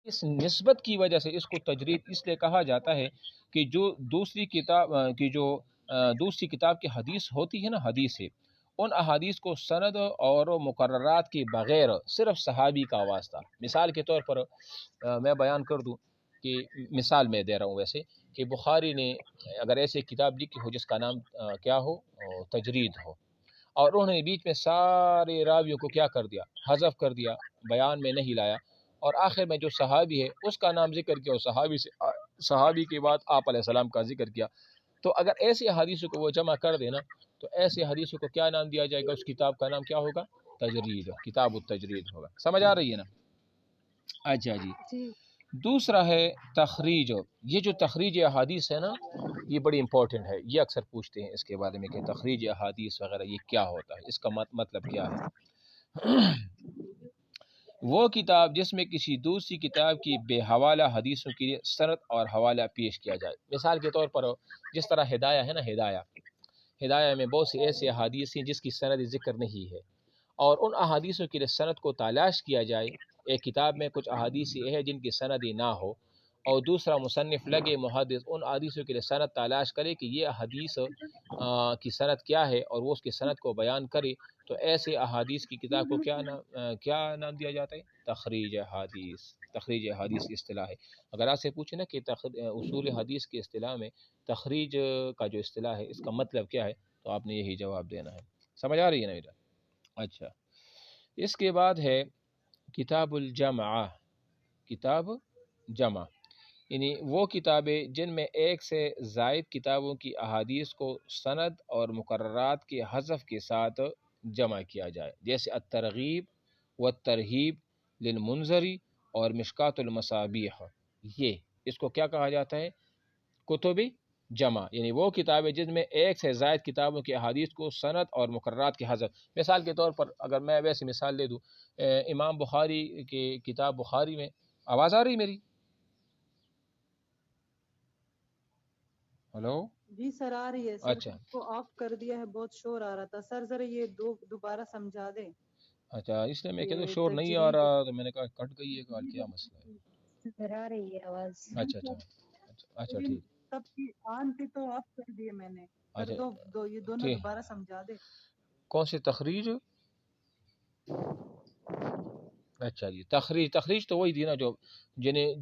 اس نسبت کی وجہ سے اس کو تجرید اس لیے کہا جاتا ہے کہ جو دوسری کتاب دوسری کتاب کی حدیث ہوتی ہے نا، حدیث ہے، ان احادیث کو سند اور مقررات کے بغیر صرف صحابی کا واسطہ، مثال کے طور پر میں بیان کر دوں کہ مثال میں دے رہا ہوں ویسے، کہ بخاری نے اگر ایسے کتاب لکھی ہو جس کا نام کیا ہو، تجرید ہو، اور انہوں نے بیچ میں سارے راویوں کو کیا کر دیا، حذف کر دیا، بیان میں نہیں لایا، اور آخر میں جو صحابی ہے اس کا نام ذکر کیا، اور صحابی کے بعد آپ علیہ السلام کا ذکر کیا، تو اگر ایسی حدیثوں کو وہ جمع کر دینا تو ایسی حدیثوں کو کیا نام دیا جائے گا؟ اس کتاب کا نام کیا ہوگا؟ تجرید، کتاب التجرید ہوگا۔ سمجھ آ رہی ہے نا؟ اچھا جی، دوسرا ہے تخریج۔ یہ جو تخریج احادیث ہے نا، یہ بڑی امپورٹنٹ ہے، یہ اکثر پوچھتے ہیں اس کے بارے میں کہ تخریج احادیث وغیرہ یہ کیا ہوتا ہے، اس کا مطلب کیا ہے؟ وہ کتاب جس میں کسی دوسری کتاب کی بے حوالہ حدیثوں کی سند اور حوالہ پیش کیا جائے۔ مثال کے طور پر جس طرح ہدایہ ہے نا، ہدایہ میں بہت سی ایسی احادیث ہیں جس کی سند ذکر نہیں ہے، اور ان احادیثوں کی سند کو تلاش کیا جائے۔ ایک کتاب میں کچھ احادیث یہ ہے جن کی سند نہ ہو، اور دوسرا مصنف لگے محدث ان حدیثوں کے لیے سند تلاش کرے کہ یہ حدیث کی سند کیا ہے، اور وہ اس کی سند کو بیان کرے، تو ایسے احادیث کی کتاب کو کیا نام دیا جاتا ہے؟ تخریج حدیث۔ تخریج حدیث کی اصطلاح ہے۔ اگر آپ سے پوچھیں نا کہ اصول حدیث کی اصطلاح میں تخریج کا جو اصطلاح ہے اس کا مطلب کیا ہے، تو آپ نے یہی جواب دینا ہے۔ سمجھ آ رہی ہے نا بیٹا؟ اچھا، اس کے بعد ہے کتاب الجمع۔ کتاب جمع یعنی وہ کتابیں جن میں ایک سے زائد کتابوں کی احادیث کو سند اور مقررات کے حذف کے ساتھ جمع کیا جائے، جیسے الترغیب والترہیب للمنذری اور مشکات المصابیح۔ یہ اس کو کیا کہا جاتا ہے؟ کتب جمع، یعنی وہ کتابیں جن میں ایک سے زائد کتابوں کی احادیث کو سند اور مقررات کے حذف۔ مثال کے طور پر اگر میں ویسے مثال دے دوں، امام بخاری کی کتاب بخاری میں، آواز آ رہی میری؟ ہلو جی سر آ رہی ہے سر، اچھا کو آف کر دیا ہے، بہت شور آ رہا تھا سر، ذرا یہ دوبارہ سمجھا دیں۔ اچھا، اس لیے میں کہتا ہوں یہ شور نہیں آ تجرید رہا تو میں نے کہا کٹ گئی ہے کال، کیا مسئلہ ہے؟ سر آ رہی ہے آواز۔ اچھا اچھا اچھا ٹھیک، تب کی آن تھی تو آف کر دیے میں نے سر، اچھا یہ دونوں ٹھیک۔ دوبارہ سمجھا دیں۔ کون سی تخریج؟ اچھا جی، تخریج تو وہی تھی نا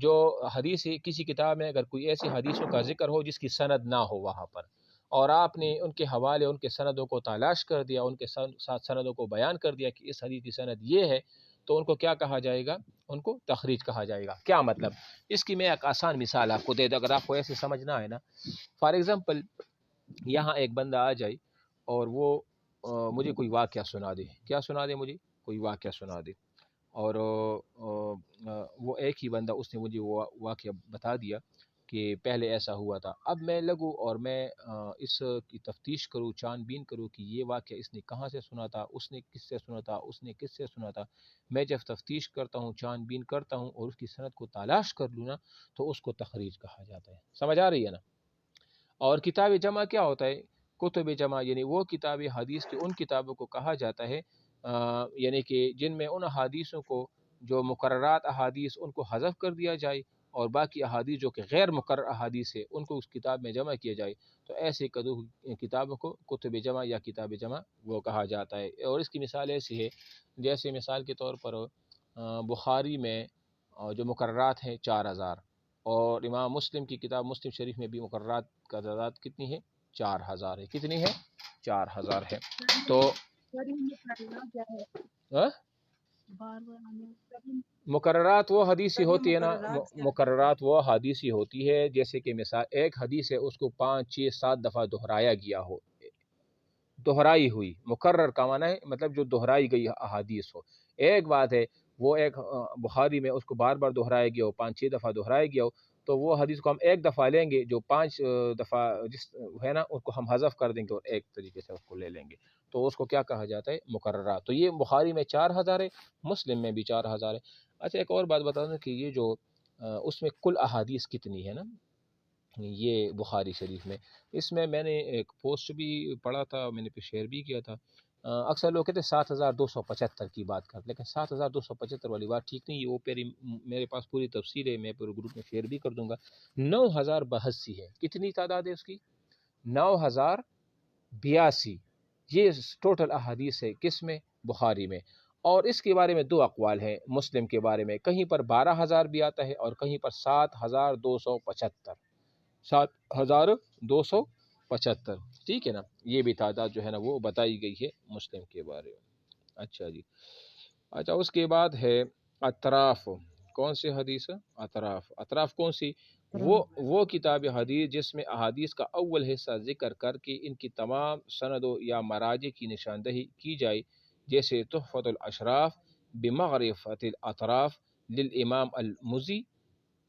جو حدیث کسی کتاب میں اگر کوئی ایسی حدیثوں کا ذکر ہو جس کی سند نہ ہو وہاں پر، اور آپ نے ان کے حوالے، ان کے سندوں کو تلاش کر دیا، ان کے ساتھ سندوں کو بیان کر دیا کہ اس حدیث کی سند یہ ہے، تو ان کو کیا کہا جائے گا؟ ان کو تخریج کہا جائے گا۔ کیا مطلب؟ اس کی میں ایک آسان مثال آپ کو دے دوں، اگر آپ کو ایسے سمجھنا ہے نا۔ فار ایگزامپل، یہاں ایک بندہ آ جائے اور وہ مجھے کوئی واقعہ سنا دے۔ کیا سنا دے؟ مجھے کوئی واقعہ سنا دے، اور وہ ایک ہی بندہ اس نے مجھے وہ واقعہ بتا دیا کہ پہلے ایسا ہوا تھا۔ اب میں لگوں اور میں اس کی تفتیش کروں، چھان بین کروں کہ یہ واقعہ اس نے کہاں سے سنا تھا، اس نے کس سے سنا تھا، اس نے کس سے سنا تھا۔ میں جب تفتیش کرتا ہوں، چھان بین کرتا ہوں اور اس کی سند کو تلاش کر لوں نا، تو اس کو تخریج کہا جاتا ہے۔ سمجھ آ رہی ہے نا؟ اور کتاب جمع کیا ہوتا ہے؟ کتب جمع یعنی وہ کتاب حدیث کی ان کتابوں کو کہا جاتا ہے یعنی کہ جن میں ان احادیثوں کو جو مقررات احادیث ان کو حذف کر دیا جائے، اور باقی احادیث جو کہ غیر مقرر احادیث ہے ان کو اس کتاب میں جمع کیا جائے، تو ایسے کتابوں کو کتب جمع یا کتاب جمع وہ کہا جاتا ہے۔ اور اس کی مثال ایسی ہے، جیسے مثال کے طور پر بخاری میں جو مقررات ہیں 4000، اور امام مسلم کی کتاب مسلم شریف میں بھی مقررات کا تعداد کتنی ہے؟ 4000 ہے۔ کتنی ہے؟ 4000 ہے۔ تو مقررات وہ حدیثی ہوتی ہے نا، مقررات وہ حدیثی ہوتی ہے جیسے کہ مثال ایک حدیث ہے اس کو 5 6 7 دفعہ دہرایا گیا ہو، دہرائی ہوئی، مقرر کا معنی ہے مطلب جو دہرائی گئی احادیث ہو۔ ایک بات ہے وہ ایک بخاری میں اس کو بار بار دہرایا گیا ہو، 5 6 دفعہ دہرایا گیا ہو، تو وہ حدیث کو ہم ایک دفعہ لیں گے، جو 5 دفعہ جس ہے نا اس کو ہم حذف کر دیں گے اور ایک طریقے سے اس کو لے لیں گے، تو اس کو کیا کہا جاتا ہے؟ مقررات۔ تو یہ بخاری میں 4000 ہے، مسلم میں بھی 4000 ہے۔ اچھا، ایک اور بات بتا دوں کہ یہ جو اس میں کل احادیث کتنی ہے نا، یہ بخاری شریف میں، اس میں نے ایک پوسٹ بھی پڑھا تھا، میں نے پہ شیئر بھی کیا تھا اکثر لوگ کہتے ہیں 7275 کی بات کر، لیکن 7275 والی بات ٹھیک نہیں ہے، وہ میرے پاس پوری تفصیل ہے، میں پورے گروپ میں شیئر بھی کر دوں گا۔ 9082 ہے، کتنی تعداد ہے اس کی؟ 9082، یہ ٹوٹل احادیث ہے کس میں؟ بخاری میں۔ اور اس کے بارے میں دو اقوال ہیں مسلم کے بارے میں، کہیں پر 12000 بھی آتا ہے اور کہیں پر 7275، 7275، ٹھیک ہے نا؟ یہ بھی تعداد جو ہے نا وہ بتائی گئی ہے مسلم کے بارے میں۔ اچھا جی، اچھا اس کے بعد ہے اطراف، کون سی حدیث؟ اطراف۔ اطراف کون سی؟ وہ کتاب حدیث جس میں احادیث کا اول حصہ ذکر کر کے ان کی تمام سندوں یا مراجع کی نشاندہی کی جائے، جیسے تحفۃ الاشراف بمعرفۃ الاطراف للامام المزی،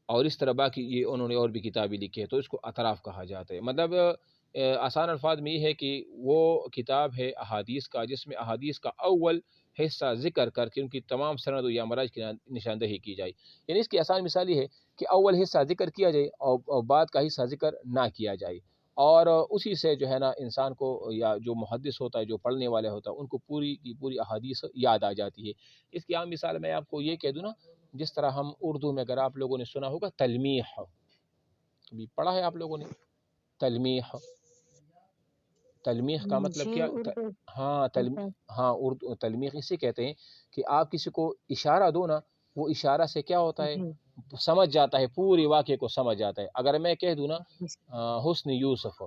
اور اس طرح باقی یہ انہوں نے اور بھی کتابیں لکھی ہے، تو اس کو اطراف کہا جاتا ہے۔ مطلب آسان الفاظ میں یہ ہے کہ وہ کتاب ہے احادیث کا جس میں احادیث کا اول حصہ ذکر کر کے ان کی تمام سند یا مراج کی نشاندہی کی جائے۔ یعنی اس کی آسان مثال یہ ہے کہ اول حصہ ذکر کیا جائے اور بعد کا حصہ ذکر نہ کیا جائے، اور اسی سے جو ہے نا انسان کو یا جو محدث ہوتا ہے، جو پڑھنے والے ہوتا ہے، ان کو پوری کی پوری احادیث یاد آ جاتی ہے۔ اس کی عام مثال میں آپ کو یہ کہہ دوں نا، جس طرح ہم اردو میں، اگر آپ لوگوں نے سنا ہوگا تلمیح، کبھی پڑھا ہے آپ لوگوں نے تلمیح؟ تلمیح کا مطلب کیا؟ ہاں اردو تلمیح اسے کہتے ہیں کہ آپ کسی کو اشارہ دو نا، وہ اشارہ سے کیا ہوتا ہے؟ سمجھ جاتا ہے، پوری واقعے کو سمجھ جاتا ہے۔ اگر میں کہہ دوں نا حسن یوسف،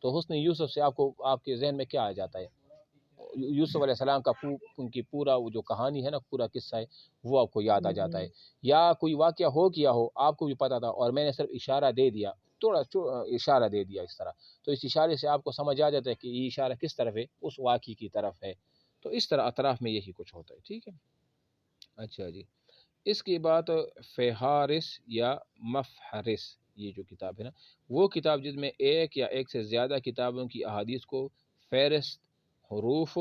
تو حسن یوسف سے آپ کے ذہن میں کیا آ جاتا ہے؟ یوسف علیہ السلام کا ان کی پورا وہ جو کہانی ہے نا، پورا قصہ ہے، وہ آپ کو یاد آ جاتا ہے۔ یا کوئی واقعہ ہو کیا ہو، آپ کو بھی پتا تھا اور میں نے صرف اشارہ دے دیا، تھوڑا اشارہ دے دیا اس طرح، تو اس اشارے سے آپ کو سمجھ آ جاتا ہے کہ یہ اشارہ کس طرف ہے، اس واقعے کی طرف ہے۔ تو اس طرح اطراف میں یہی کچھ ہوتا ہے، ٹھیک ہے۔ اچھا جی، اس کے بعد فہارس یا مفحرس، یہ جو کتاب ہے نا، وہ کتاب جس میں ایک یا ایک سے زیادہ کتابوں کی احادیث کو فہرست حروف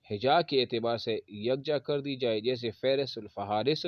ہجا کے اعتبار سے یکجا کر دی جائے، جیسے فہرست الفہارس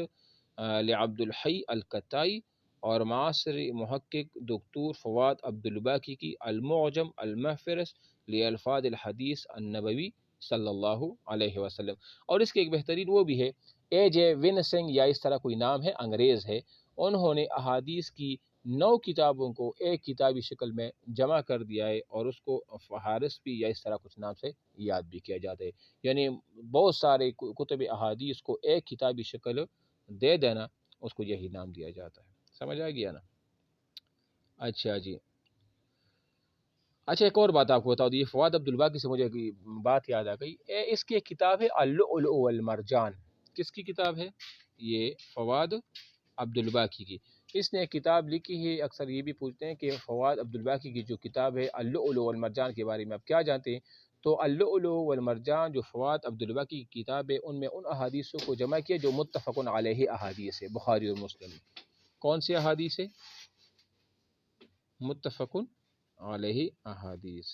لعبد الحی الکتائی اور معاصر محقق دکتور فواد عبدالباقی کی المعجم المحفرس لالفاظ الحدیث النبوی صلی اللہ علیہ وسلم۔ اور اس کے ایک بہترین وہ بھی ہے، اے جے ون سنگھ یا اس طرح کوئی نام ہے، انگریز ہے، انہوں نے احادیث کی 9 کتابوں کو ایک کتابی شکل میں جمع کر دیا ہے، اور اس کو فہارس بھی یا اس طرح کچھ نام سے یاد بھی کیا جاتا ہے۔ یعنی بہت سارے کتب احادیث کو ایک کتابی شکل دے دینا، اس کو یہی نام دیا جاتا ہے۔ سمجھ آ گیا نا؟ اچھا جی، اچھا ایک اور بات آپ کو بتا دوں، یہ فواد عبدالباقی سے مجھے بات یاد آ گئی، اس کی ایک کتاب ہے اللؤلؤ والمرجان۔ کس کی کتاب ہے یہ؟ فواد عبدالباقی کی۔ اس نے ایک کتاب لکھی ہے، اکثر یہ بھی پوچھتے ہیں کہ فواد عبدالباقی کی جو کتاب ہے اللؤلؤ والمرجان کے بارے میں آپ کیا جانتے ہیں؟ تو اللؤلؤ والمرجان جو فواد عبدالباقی کی کتاب ہے، ان میں ان احادیثوں کو جمع کیا جو متفق علیہ احادیث ہے، بخاری اور مسلم۔ کون سی احادیث ہے؟ متفق علیہ احادیث،